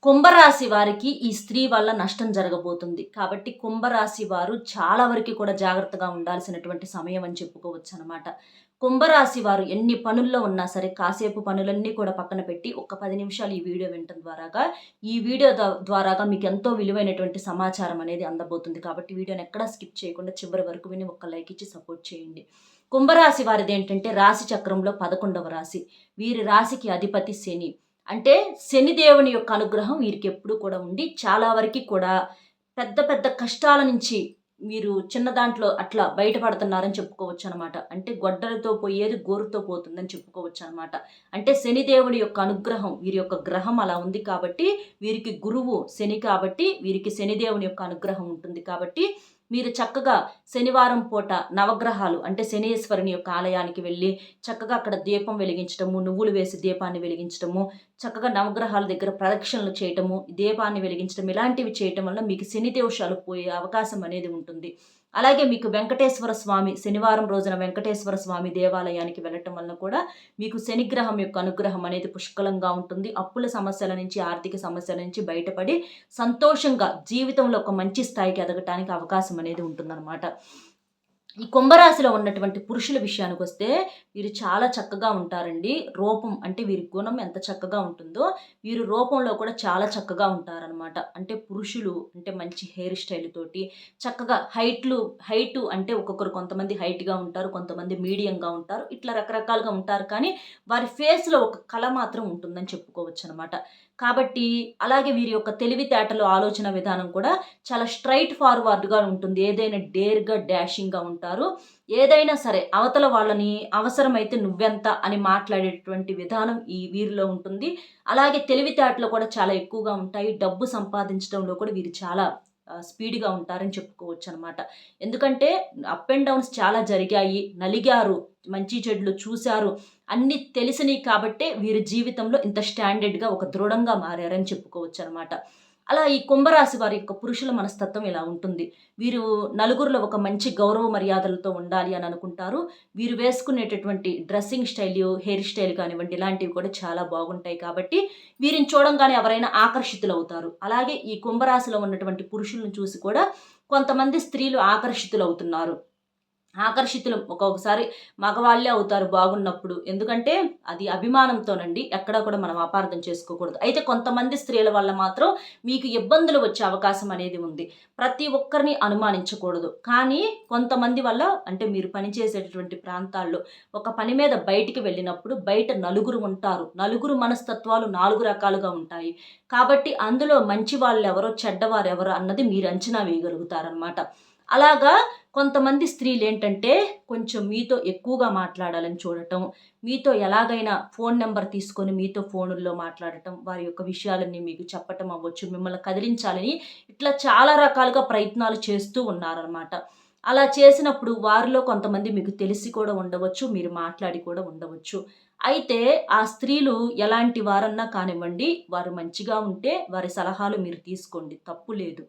కుంభరాశి వారికి ఈ స్త్రీ వల్ల నష్టం జరగబోతుంది. కాబట్టి కుంభరాశి వారు చాలా వరకి కూడా జాగ్రత్తగా ఉండాల్సినటువంటి సమయం అని చెప్పుకోవచ్చనమాట. కుంభరాశి వారు ఎన్ని పనుల్లో ఉన్నా సరే కాసేపు పనులన్నీ కూడా పక్కన పెట్టి ఒక 10 నిమిషాలు ఈ వీడియో వినటం ద్వారాగా, ఈ వీడియో ద్వారాగా మీకు ఎంతో విలువైనటువంటి సమాచారం అనేది అందబోతుంది. కాబట్టి వీడియోని ఎక్కడా స్కిప్ చేయకుండా చివరి వరకు విని ఒక లైక్ ఇచ్చి సపోర్ట్ చేయండి. కుంభరాశి వారిదేంటంటే రాశి చక్రంలో 11వ రాశి. వీరి రాశికి అధిపతి శని. అంటే శనిదేవుని యొక్క అనుగ్రహం వీరికెప్పుడూ కూడా ఉండి, చాలా వరకి కూడా పెద్ద పెద్ద కష్టాల నుంచి వీరు చిన్న దాంట్లో అట్లా బయటపడుతున్నారని చెప్పుకోవచ్చనమాట. అంటే గొడ్డలితో పోయేది గోరుతో పోతుందని చెప్పుకోవచ్చనమాట. అంటే శనిదేవుడి యొక్క అనుగ్రహం వీరి యొక్క గ్రహం అలా ఉంది కాబట్టి, వీరికి గురువు శని కాబట్టి, వీరికి శనిదేవుని యొక్క అనుగ్రహం ఉంటుంది కాబట్టి, మీరు చక్కగా శనివారం పూట నవగ్రహాలు అంటే శనీశ్వరుని యొక్క ఆలయానికి వెళ్ళి చక్కగా అక్కడ దీపం వెలిగించటము, నువ్వులు వేసి దీపాన్ని వెలిగించటము, చక్కగా నవగ్రహాల దగ్గర ప్రదక్షిణలు చేయటము, దీపాన్ని వెలిగించడం ఇలాంటివి చేయటం వల్ల మీకు శని దోషాలు పోయే అవకాశం అనేది ఉంటుంది. అలాగే మీకు వెంకటేశ్వర స్వామి శనివారం రోజున వెంకటేశ్వర స్వామి దేవాలయానికి వెళ్ళటం వలన కూడా మీకు శనిగ్రహం యొక్క అనుగ్రహం అనేది పుష్కలంగా ఉంటుంది. అప్పుల సమస్యల నుంచి, ఆర్థిక సమస్యల నుంచి బయటపడి సంతోషంగా జీవితంలో ఒక మంచి స్థాయికి ఎదగటానికి అవకాశం అనేది ఉంటుందన్నమాట. ఈ కుంభరాశిలో ఉన్నటువంటి పురుషుల విషయానికి వస్తే వీరు చాలా చక్కగా ఉంటారండి. రూపం అంటే వీరి గుణం ఎంత చక్కగా ఉంటుందో వీరు రూపంలో కూడా చాలా చక్కగా ఉంటారనమాట. అంటే పురుషులు అంటే మంచి హెయిర్ స్టైల్ తోటి చక్కగా హైటు అంటే ఒక్కొక్కరు కొంతమంది హైట్గా ఉంటారు, కొంతమంది మీడియంగా ఉంటారు, ఇట్లా రకరకాలుగా ఉంటారు. కానీ వారి ఫేస్లో ఒక కళ మాత్రం ఉంటుందని చెప్పుకోవచ్చు అనమాట. కాబట్టి అలాగే వీరి యొక్క తెలివితేటలు ఆలోచన విధానం కూడా చాలా స్ట్రైట్ ఫార్వర్డ్గా ఉంటుంది. ఏదైనా డేర్గా డాషింగ్గా ఉంటారు. ఏదైనా సరే అవతల వాళ్ళని అవసరమైతే నువ్వెంత అని మాట్లాడేటువంటి విధానం ఈ వీరిలో ఉంటుంది. అలాగే తెలివితేటలు కూడా చాలా ఎక్కువగా ఉంటాయి. డబ్బు సంపాదించడంలో కూడా వీరు చాలా స్పీడ్గా ఉంటారని చెప్పుకోవచ్చు అనమాట. ఎందుకంటే అప్ అండ్ డౌన్స్ చాలా జరిగాయి, నలిగారు, మంచి చెడులు చూశారు, అన్నీ తెలిసినవి కాబట్టే వీరి జీవితంలో ఇంత స్టాండర్డ్గా ఒక దృఢంగా మారారని చెప్పుకోవచ్చు అనమాట. అలా ఈ కుంభరాశి వారి యొక్క పురుషుల మనస్తత్వం ఇలా ఉంటుంది. వీరు నలుగురిలో ఒక మంచి గౌరవ మర్యాదలతో ఉండాలి అని అనుకుంటారు. వీరు వేసుకునేటటువంటి డ్రెస్సింగ్ స్టైల్, హెయిర్ స్టైల్ కానివ్వండి ఇలాంటివి కూడా చాలా బాగుంటాయి కాబట్టి వీరిని చూడంగానే ఎవరైనా ఆకర్షితులవుతారు. అలాగే ఈ కుంభరాశిలో ఉన్నటువంటి పురుషులను చూసి కూడా కొంతమంది స్త్రీలు ఆకర్షితులవుతున్నారు. ఒక్కొక్కసారి మగవాళ్ళే అవుతారు బాగున్నప్పుడు. ఎందుకంటే అది అభిమానంతోనండి. ఎక్కడా కూడా మనం అపార్థం చేసుకోకూడదు. అయితే కొంతమంది స్త్రీల వల్ల మాత్రం మీకు ఇబ్బందులు వచ్చే అవకాశం అనేది ఉంది. ప్రతి ఒక్కరిని అనుమానించకూడదు. కానీ కొంతమంది వల్ల అంటే మీరు పనిచేసేటటువంటి ప్రాంతాల్లో ఒక పని మీద బయటికి వెళ్ళినప్పుడు బయట నలుగురు ఉంటారు. నలుగురు మనస్తత్వాలు 4 రకాలుగా ఉంటాయి. కాబట్టి అందులో మంచి వాళ్ళెవరో చెడ్డవారెవరో అన్నది మీరు అంచనా వేయగలుగుతారనమాట. అలాగా కొంతమంది స్త్రీలేంటంటే కొంచెం మీతో ఎక్కువగా మాట్లాడాలని చూడటం, మీతో ఎలాగైనా ఫోన్ నెంబర్ తీసుకొని మీతో ఫోనుల్లో మాట్లాడటం, వారి యొక్క విషయాలన్నీ మీకు చెప్పటం అవ్వచ్చు, మిమ్మల్ని కదిలించాలని ఇట్లా చాలా రకాలుగా ప్రయత్నాలు చేస్తూ ఉన్నారనమాట. అలా చేసినప్పుడు వారిలో కొంతమంది మీకు తెలిసి కూడా ఉండవచ్చు, మీరు మాట్లాడి కూడా ఉండవచ్చు. అయితే ఆ స్త్రీలు ఎలాంటి వారన్నా కానివ్వండి, వారు మంచిగా ఉంటే వారి సలహాలు మీరు తీసుకోండి, తప్పు లేదు.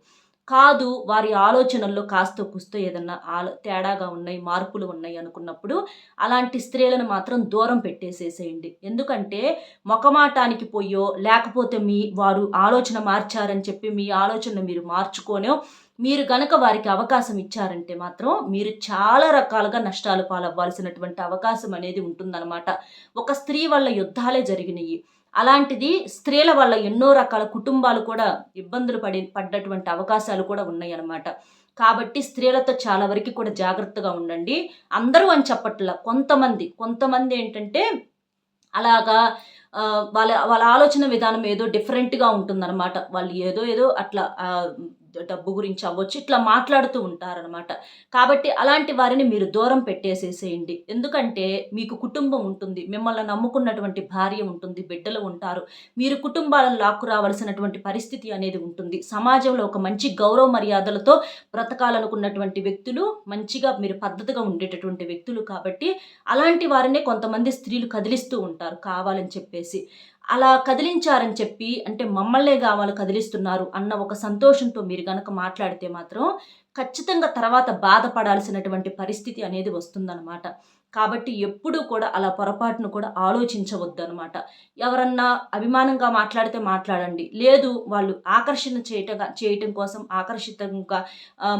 కాదు వారి ఆలోచనల్లో కాస్తో కూస్తో ఏదన్నా తేడాగా ఉన్నాయి, మార్పులు ఉన్నాయి అనుకున్నప్పుడు అలాంటి స్త్రీలను మాత్రం దూరం పెట్టేసేసేయండి. ఎందుకంటే మొఖమాటానికి పోయో లేకపోతే వారు ఆలోచన మార్చారని చెప్పి మీ ఆలోచనను మీరు మార్చుకోనో మీరు గనక వారికి అవకాశం ఇచ్చారంటే మాత్రం మీరు చాలా రకాలుగా నష్టాలు పాలవ్వాల్సినటువంటి అవకాశం అనేది ఉంటుందన్నమాట. ఒక స్త్రీ వల్ల యుద్ధాలే జరిగినాయి. అలాంటిది స్త్రీల వల్ల ఎన్నో రకాల కుటుంబాలు కూడా ఇబ్బందులు పడ్డటువంటి అవకాశాలు కూడా ఉన్నాయన్నమాట. కాబట్టి స్త్రీలతో చాలా వరకు కూడా జాగ్రత్తగా ఉండండి. అందరూ అని చెప్పట్లా, కొంతమంది ఏంటంటే అలాగా వాళ్ళ వాళ్ళ ఆలోచన విధానం ఏదో డిఫరెంట్‌గా ఉంటుందన్నమాట. వాళ్ళు ఏదో అట్లా డబ్బు గురించి అవ్వచ్చు, ఇట్లా మాట్లాడుతూ ఉంటారనమాట. కాబట్టి అలాంటి వారిని మీరు దూరం పెట్టేసేసేయండి. ఎందుకంటే మీకు కుటుంబం ఉంటుంది, మిమ్మల్ని నమ్ముకున్నటువంటి భార్య ఉంటుంది, బిడ్డలు ఉంటారు. మీరు కుటుంబాలను లాక్కు రావాల్సినటువంటి పరిస్థితి అనేది ఉంటుంది. సమాజంలో ఒక మంచి గౌరవ మర్యాదలతో బ్రతకాలనుకున్నటువంటి వ్యక్తులు, మంచిగా మీరు పద్ధతిగా ఉండేటటువంటి వ్యక్తులు కాబట్టి అలాంటి వారినే కొంతమంది స్త్రీలు కదిలిస్తూ ఉంటారు కావాలని చెప్పేసి. అలా కదిలించారని చెప్పి అంటే మమ్మల్నేగా వాళ్ళు కదిలిస్తున్నారు అన్న ఒక సంతోషంతో మీరు గనక మాట్లాడితే మాత్రం ఖచ్చితంగా తర్వాత బాధపడాల్సినటువంటి పరిస్థితి అనేది వస్తుందన్నమాట. కాబట్టి ఎప్పుడూ కూడా అలా పొరపాటును కూడా ఆలోచించవద్దనమాట. ఎవరన్నా అభిమానంగా మాట్లాడితే మాట్లాడండి. లేదు వాళ్ళు ఆకర్షణ చేయటం కోసం ఆకర్షితంగా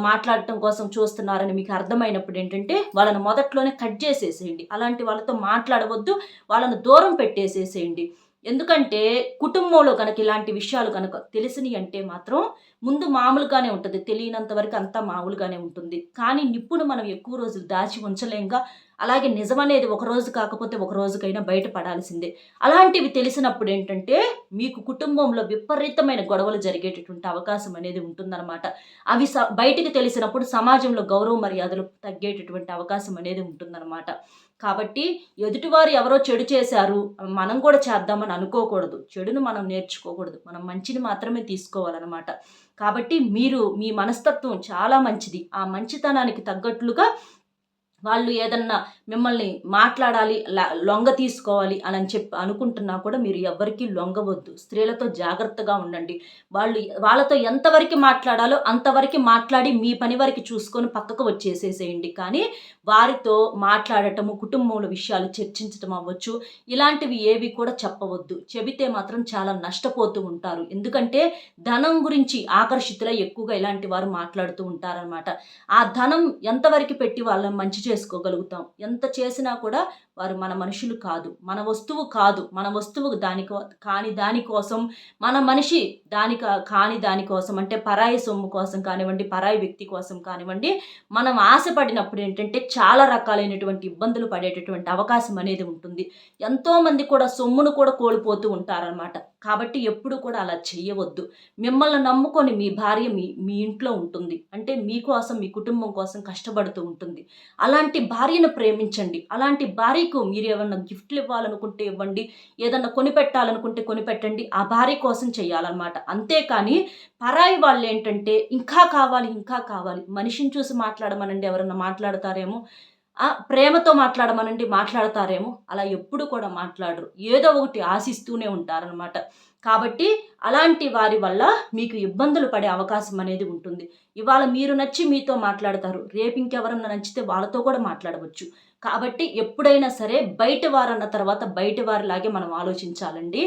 మాట్లాడటం కోసం చూస్తున్నారని మీకు అర్థమైనప్పుడేంటంటే, వాళ్ళని మొదట్లోనే కట్ చేసేసేయండి. అలాంటి వాళ్ళతో మాట్లాడవద్దు. వాళ్ళని దూరం పెట్టేసేసేయండి. ఎందుకంటే కుటుంబంలో గనక ఇలాంటి విషయాలు గనక తెలిసినియంటే మాత్రం ముందు మామూలుగానే ఉంటది. తెలియనంత వరకు అంతా మామూలుగానే ఉంటుంది. కానీ నిప్పును మనం ఎక్కువ రోజులు దాచి ఉంచలేంగా. అలాగే నిజమనేది ఒక రోజు కాకపోతే ఒక రోజుకైనా బయట పడాల్సిందే. అలాంటివి తెలిసినప్పుడేంటంటే, మీకు కుటుంబంలో విపరీతమైన గొడవలు జరిగేటటువంటి అవకాశం అనేది ఉంటుందనమాట. అవి బయటికి తెలిసినప్పుడు సమాజంలో గౌరవ మర్యాదలు తగ్గేటటువంటి అవకాశం అనేది ఉంటుందనమాట. కాబట్టి ఎదుటివారు ఎవరో చెడు చేశారు, మనం కూడా చేద్దామని అనుకోకూడదు. చెడును మనం నేర్చుకోకూడదు. మనం మంచిని మాత్రమే తీసుకోవాలనమాట. కాబట్టి మీరు మీ మనస్తత్వం చాలా మంచిది. ఆ మంచితనానికి తగ్గట్లుగా వాళ్ళు ఏదన్నా మిమ్మల్ని మాట్లాడాలి, లొంగ తీసుకోవాలి అనని చెప్పి అనుకుంటున్నా కూడా మీరు ఎవ్వరికీ లొంగవద్దు. స్త్రీలతో జాగ్రత్తగా ఉండండి. వాళ్ళతో ఎంతవరకు మాట్లాడాలో అంతవరకు మాట్లాడి మీ పని వరకు చూసుకొని పక్కకు వచ్చేసేసేయండి. కానీ వారితో మాట్లాడటము, కుటుంబంలో విషయాలు చర్చించటం అవ్వచ్చు, ఇలాంటివి ఏవి కూడా చెప్పవద్దు. చెబితే మాత్రం చాలా నష్టపోతూ ఉంటారు. ఎందుకంటే ధనం గురించి ఆకర్షితులై ఎక్కువగా ఇలాంటి వారు మాట్లాడుతూ ఉంటారనమాట. ఆ ధనం ఎంతవరకు పెట్టి వాళ్ళని మంచి చేసుకోగలుగుతాం. ఎంత చేసినా కూడా వారు మన మనుషులు కాదు. మన వస్తువు కాదు. మన వస్తువు కాని దానికోసం, మన మనిషి కాని దానికోసం అంటే పరాయి సొమ్ము కోసం కానివ్వండి, పరాయి వ్యక్తి కోసం కానివ్వండి, మనం ఆశపడినప్పుడు ఏంటంటే చాలా రకాలైనటువంటి ఇబ్బందులు పడేటటువంటి అవకాశం అనేది ఉంటుంది. ఎంతోమంది కూడా సొమ్మును కూడా కోల్పోతూ ఉంటారనమాట. కాబట్టి ఎప్పుడు కూడా అలా చెయ్యవద్దు. మిమ్మల్ని నమ్ముకొని మీ భార్య మీ ఇంట్లో ఉంటుంది. అంటే మీకోసం, మీ కుటుంబం కోసం కష్టపడుతూ ఉంటుంది. అలాంటి భార్యను ప్రేమించండి. అలాంటి భార్యకు మీరు ఏమన్నా గిఫ్ట్లు ఇవ్వాలనుకుంటే ఇవ్వండి. ఏదన్నా కొనిపెట్టాలనుకుంటే కొనిపెట్టండి. ఆ భార్య కోసం చేయాలన్నమాట. అంతేకాని పరాయి వాళ్ళేంటంటే ఇంకా కావాలి, ఇంకా కావాలి. మనిషిని చూసి మాట్లాడమనండి ఎవరన్నా మాట్లాడతారేమో. ప్రేమతో మాట్లాడమనండి మాట్లాడతారేమో. అలా ఎప్పుడు కూడా మాట్లాడరు. ఏదో ఒకటి ఆశిస్తూనే ఉంటారనమాట. కాబట్టి అలాంటి వారి వల్ల మీకు ఇబ్బందులు పడే అవకాశం అనేది ఉంటుంది. ఇవాళ మీరు నచ్చి మీతో మాట్లాడతారు. రేపు ఇంకెవరన్నా నచ్చితే వాళ్ళతో కూడా మాట్లాడవచ్చు. కాబట్టి ఎప్పుడైనా సరే బయట వారన్న తర్వాత బయట వారిలాగే మనం ఆలోచించాలండి.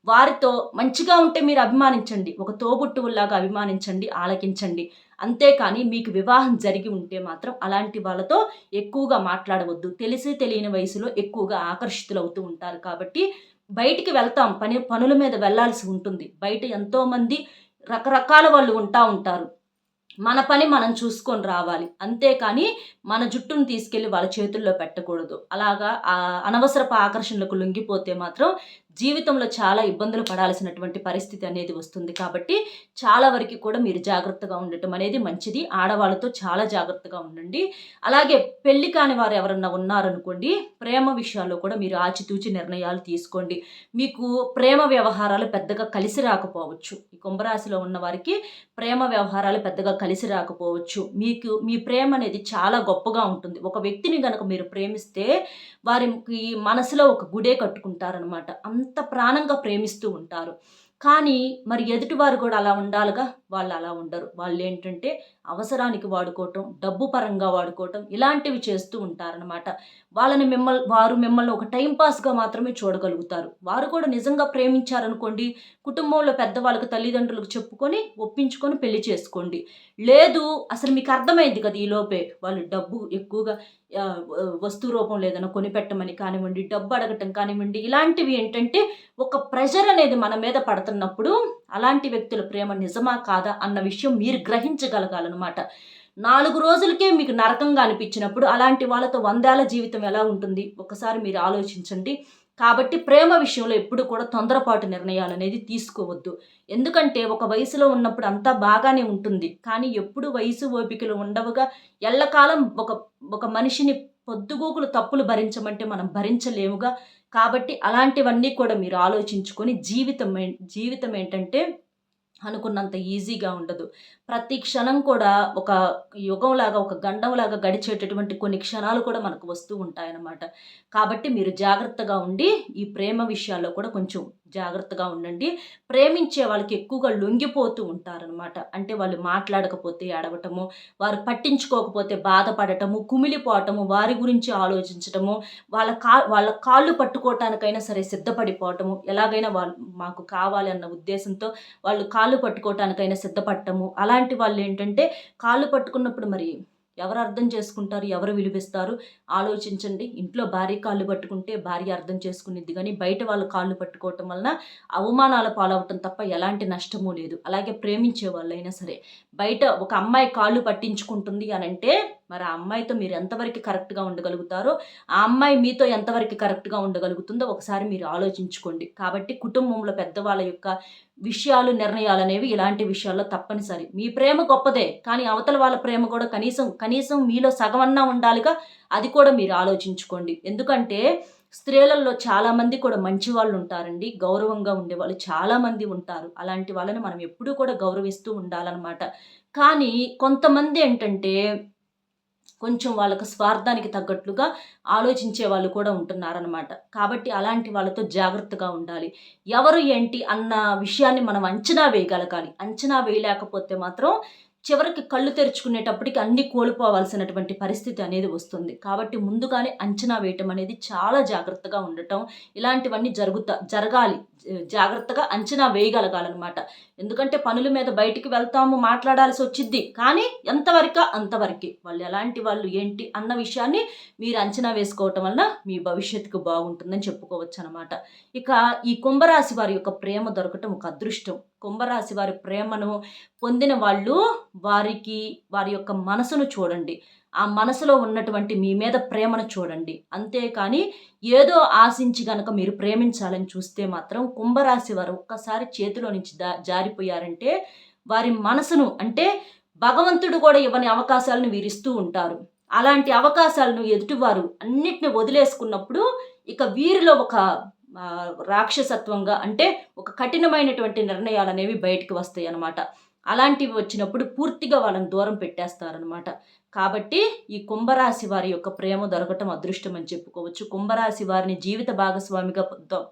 వారితో మంచిగా ఉంటే మీరు అభిమానించండి. ఒక తోబుట్టువుల్లాగా అభిమానించండి, ఆలకించండి. అంతేకాని మీకు వివాహం జరిగి ఉంటే మాత్రం అలాంటి వాళ్ళతో ఎక్కువగా మాట్లాడవద్దు. తెలిసి తెలియని వయసులో ఎక్కువగా ఆకర్షితులవుతూ ఉంటారు కాబట్టి బయటికి వెళ్తాం. పనుల మీద వెళ్ళాల్సి ఉంటుంది. బయట ఎంతోమంది రకరకాల వాళ్ళు ఉంటారు. మన పని మనం చూసుకొని రావాలి. అంతేకాని మన జుట్టును తీసుకెళ్ళి వాళ్ళ చేతుల్లో పెట్టకూడదు. అలాగా అనవసరపు ఆకర్షణలకు లొంగిపోతే మాత్రం జీవితంలో చాలా ఇబ్బందులు పడాల్సినటువంటి పరిస్థితి అనేది వస్తుంది. కాబట్టి చాలా వరకు కూడా మీరు జాగ్రత్తగా ఉండటం అనేది మంచిది. ఆడవాళ్ళతో చాలా జాగ్రత్తగా ఉండండి. అలాగే పెళ్లి కాని వారు ఎవరన్నా ఉన్నారనుకోండి, ప్రేమ విషయాల్లో కూడా మీరు ఆచితూచి నిర్ణయాలు తీసుకోండి. మీకు ప్రేమ వ్యవహారాలు పెద్దగా కలిసి రాకపోవచ్చు. ఈ కుంభరాశిలో ఉన్న వారికి ప్రేమ వ్యవహారాలు పెద్దగా కలిసి రాకపోవచ్చు. మీ ప్రేమ అనేది చాలా గొప్పగా ఉంటుంది. ఒక వ్యక్తిని గనక మీరు ప్రేమిస్తే వారికి మనసులో ఒక గుడే కట్టుకుంటారనమాట. అంత ప్రాణంగా ప్రేమిస్తూ ఉంటారు. కానీ మరి ఎదుటివారు కూడా అలా ఉండాలిగా, వాళ్ళు అలా ఉండరు. వాళ్ళేంటంటే అవసరానికి వాడుకోవటం, డబ్బు పరంగా వాడుకోవటం ఇలాంటివి చేస్తూ ఉంటారనమాట. వారు మిమ్మల్ని ఒక టైం పాస్‌గా మాత్రమే చూడగలుగుతారు. వారు కూడా నిజంగా ప్రేమించారనుకోండి, కుటుంబంలో పెద్దవాళ్ళకి, తల్లిదండ్రులకు చెప్పుకొని, ఒప్పించుకొని పెళ్లి చేసుకోండి. లేదు అసలు మీకు అర్థమైంది కదా ఈలోపే వాళ్ళు డబ్బు ఎక్కువగా వస్తు రూపంలో ఏదైనా కొనిపెట్టమని కానివ్వండి, డబ్బు అడగటం కానివ్వండి, ఇలాంటివి ఏంటంటే ఒక ప్రెషర్ అనేది మన మీద పడుతున్నప్పుడు అలాంటి వ్యక్తుల ప్రేమ నిజమా కాదా అన్న విషయం మీరు గ్రహించగలగాలన్నమాట. 4 రోజులకే మీకు నరకంగా అనిపించినప్పుడు అలాంటి వాళ్ళతో 100 ఏళ్ల జీవితం ఎలా ఉంటుంది? ఒకసారి మీరు ఆలోచించండి. కాబట్టి ప్రేమ విషయంలో ఎప్పుడు కూడా తొందరపాటు నిర్ణయాలనేది తీసుకోవద్దు. ఎందుకంటే ఒక వయసులో ఉన్నప్పుడు అంతా బాగానే ఉంటుంది. కానీ ఎప్పుడు వయసు ఓపికలు ఉండవుగా. ఎల్లకాలం ఒక మనిషిని పొద్దుగూకులు తప్పులు భరించమంటే మనం భరించలేముగా. కాబట్టి అలాంటివన్నీ కూడా మీరు ఆలోచించుకొని జీవితం ఏంటంటే అనుకున్నంత ఈజీగా ఉండదు. ప్రతి క్షణం కూడా ఒక యుగంలాగా, ఒక గండంలాగా గడిచేటటువంటి కొన్ని క్షణాలు కూడా మనకు వస్తూ ఉంటాయన్నమాట. కాబట్టి మీరు జాగ్రత్తగా ఉండి ఈ ప్రేమ విషయాల్లో కూడా కొంచెం జాగ్రత్తగా ఉండండి. ప్రేమించే వాళ్ళకి ఎక్కువగా లొంగిపోతూ ఉంటారనమాట. అంటే వాళ్ళు మాట్లాడకపోతే ఏడవటము, వారు పట్టించుకోకపోతే బాధపడటము, కుమిలిపోవటము, వారి గురించి ఆలోచించటము, వాళ్ళ కాళ్ళు పట్టుకోవటానికైనా సరే సిద్ధపడిపోవటము, ఎలాగైనా వాళ్ళు మాకు కావాలి అన్న ఉద్దేశంతో వాళ్ళు కాళ్ళు పట్టుకోవటానికైనా సిద్ధపడటము. అలాంటి వాళ్ళేంటంటే కాళ్ళు పట్టుకున్నప్పుడు మరి ఎవరు అర్థం చేసుకుంటారు? ఎవరు విలువిస్తారు? ఆలోచించండి. ఇంట్లో భార్య కాళ్ళు పట్టుకుంటే భార్య అర్థం చేసుకునిద్ది గానీ, బయట వాళ్ళు కాళ్ళు పట్టుకోవటం వలన అవమానాల పాలవటం తప్ప ఎలాంటి నష్టము లేదు. అలాగే ప్రేమించే వాళ్ళైనా సరే, బయట ఒక అమ్మాయి కాళ్ళు పట్టించుకుంటుంది అనంటే, మరి ఆ అమ్మాయితో మీరు ఎంతవరకు కరెక్ట్‌గా ఉండగలుగుతారో, ఆ అమ్మాయి మీతో ఎంతవరకు కరెక్ట్‌గా ఉండగలుగుతుందో ఒకసారి మీరు ఆలోచించుకోండి. కాబట్టి కుటుంబంలో పెద్దవాళ్ళ యొక్క విషయాలు, నిర్ణయాలనేవి ఇలాంటి విషయాల్లో తప్పనిసరి. మీ ప్రేమ గొప్పదే. కానీ అవతల వాళ్ళ ప్రేమ కూడా కనీసం మీలో సగమన్నా ఉండాలిగా, అది కూడా మీరు ఆలోచించుకోండి. ఎందుకంటే స్త్రీలలో చాలామంది కూడా మంచి వాళ్ళుంటారండి. గౌరవంగా ఉండేవాళ్ళు చాలామంది ఉంటారు. అలాంటి వాళ్ళని మనం ఎప్పుడూ కూడా గౌరవిస్తూ ఉండాలనమాట. కానీ కొంతమంది ఏంటంటే కొంచెం వాళ్ళకి స్వార్థానికి తగ్గట్లుగా ఆలోచించే వాళ్ళు కూడా ఉంటున్నారనమాట. కాబట్టి అలాంటి వాళ్ళతో జాగ్రత్తగా ఉండాలి. ఎవరు ఏంటి అన్న విషయాన్ని మనం అంచనా వేయగలగాలి. అంచనా వేయలేకపోతే మాత్రం చివరికి కళ్ళు తెరుచుకునేటప్పటికి అన్నీ కోల్పోవాల్సినటువంటి పరిస్థితి అనేది వస్తుంది. కాబట్టి ముందుగానే అంచనా వేయటం అనేది చాలా జాగ్రత్తగా ఉండటం, ఇలాంటివన్నీ జరగాలి. జాగ్రత్తగా అంచనా వేయగలగాలనమాట. ఎందుకంటే పనుల మీద బయటికి వెళ్తాము, మాట్లాడాల్సి వచ్చిద్ది. కానీ ఎంతవరకా అంతవరకే. వాళ్ళు ఎలాంటి వాళ్ళు ఏంటి అన్న విషయాన్ని మీరు అంచనా వేసుకోవటం వలన మీ భవిష్యత్తుకు బాగుంటుందని చెప్పుకోవచ్చనమాట. ఇక ఈ కుంభరాశి వారి యొక్క ప్రేమ దొరకటం ఒక అదృష్టం. కుంభరాశి వారి ప్రేమను పొందిన వాళ్ళు వారి యొక్క మనసును చూడండి. ఆ మనసులో ఉన్నటువంటి మీ మీద ప్రేమను చూడండి. అంతేకాని ఏదో ఆశించి గనక మీరు ప్రేమించాలని చూస్తే మాత్రం కుంభరాశి వారు ఒక్కసారి చేతిలో నుంచి జారిపోయారంటే వారి మనసును అంటే భగవంతుడు కూడా ఇవ్వని అవకాశాలను వీరిస్తూ ఉంటారు. అలాంటి అవకాశాలను ఎదుటివారు అన్నిటిని వదిలేసుకున్నప్పుడు ఇక వీరిలో ఒక రాక్షసత్వంగా అంటే ఒక కఠినమైనటువంటి నిర్ణయాలనేవి బయటికి వస్తాయన్నమాట. అలాంటివి వచ్చినప్పుడు పూర్తిగా వాళ్ళని దూరం పెట్టేస్తారనమాట. కాబట్టి ఈ కుంభరాశి వారి యొక్క ప్రేమ దొరకటం అదృష్టం అని చెప్పుకోవచ్చు. కుంభరాశి వారిని జీవిత భాగస్వామిగా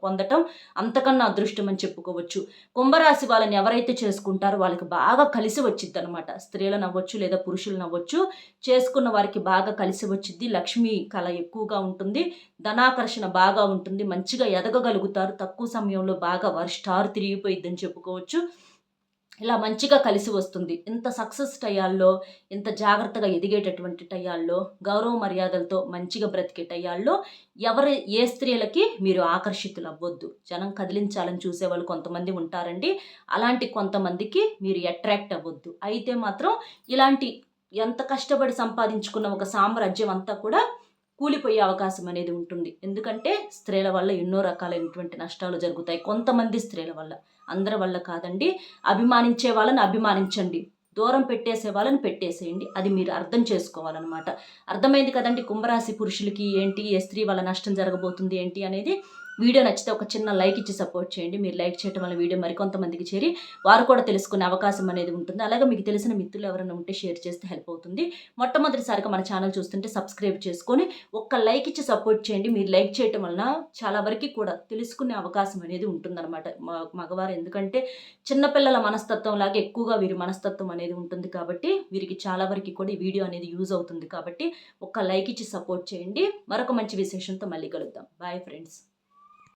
పొందటం అంతకన్నా అదృష్టం అని చెప్పుకోవచ్చు. కుంభరాశి వాళ్ళని ఎవరైతే చేసుకుంటారో వాళ్ళకి బాగా కలిసి వచ్చిద్దనమాట. స్త్రీలను అవ్వచ్చు లేదా పురుషులను అవ్వచ్చు. చేసుకున్న వారికి బాగా కలిసి వచ్చిద్ది. లక్ష్మీ కళ ఎక్కువగా ఉంటుంది. ధనాకర్షణ బాగా ఉంటుంది. మంచిగా ఎదగగలుగుతారు. తక్కువ సమయంలో బాగా వారి స్టార్ తిరిగిపోయిద్దని చెప్పుకోవచ్చు. ఇలా మంచిగా కలిసి వస్తుంది. ఇంత సక్సెస్ టయాల్లో, ఇంత జాగ్రత్తగా ఎదిగేటటువంటి టయాల్లో, గౌరవ మర్యాదలతో మంచిగా బ్రతికే టయాల్లో ఏ స్త్రీలకి మీరు ఆకర్షితులవ్వొద్దు. జనం కదిలించాలని చూసేవాళ్ళు కొంతమంది ఉంటారండి. అలాంటి కొంతమందికి మీరు అట్రాక్ట్ అవ్వొద్దు. అయితే మాత్రం ఇలాంటి ఎంత కష్టపడి సంపాదించుకున్న ఒక సామ్రాజ్యం అంతా కూడా కూలిపోయే అవకాశం అనేది ఉంటుంది. ఎందుకంటే స్త్రీల వల్ల ఎన్నో రకాలైనటువంటి నష్టాలు జరుగుతాయి. కొంతమంది స్త్రీల వల్ల. అందరి వల్ల కాదండి. అభిమానించే వాళ్ళని అభిమానించండి. దూరం పెట్టేసే వాళ్ళని పెట్టేసేయండి. అది మీరు అర్థం చేసుకోవాలన్నమాట. అర్థమైంది కదండి కుంభరాశి పురుషులకి ఏంటి, ఏ స్త్రీ వల్ల నష్టం జరగబోతుంది ఏంటి అనేది. వీడియో నచ్చితే ఒక చిన్న లైక్ ఇచ్చి సపోర్ట్ చేయండి. మీరు లైక్ చేయడం వల్ల వీడియో మరికొంతమందికి చేరి వారు కూడా తెలుసుకునే అవకాశం అనేది ఉంటుంది. అలాగే మీకు తెలిసిన మిత్రులు ఎవరైనా ఉంటే షేర్ చేస్తే హెల్ప్ అవుతుంది. మొట్టమొదటిసారిగా మన ఛానల్ చూస్తుంటే సబ్స్క్రైబ్ చేసుకొని ఒక్క లైక్ ఇచ్చి సపోర్ట్ చేయండి. మీరు లైక్ చేయడం వలన చాలా వరకు కూడా తెలుసుకునే అవకాశం అనేది ఉంటుందన్నమాట. మగవారు ఎందుకంటే చిన్నపిల్లల మనస్తత్వం లాగా ఎక్కువగా వీరి మనస్తత్వం అనేది ఉంటుంది కాబట్టి వీరికి చాలా వరకు కూడా ఈ వీడియో అనేది యూజ్ అవుతుంది కాబట్టి ఒక్క లైక్ ఇచ్చి సపోర్ట్ చేయండి. మరొక మంచి విశేషంతో మళ్ళీ కలుద్దాం. Bye friends.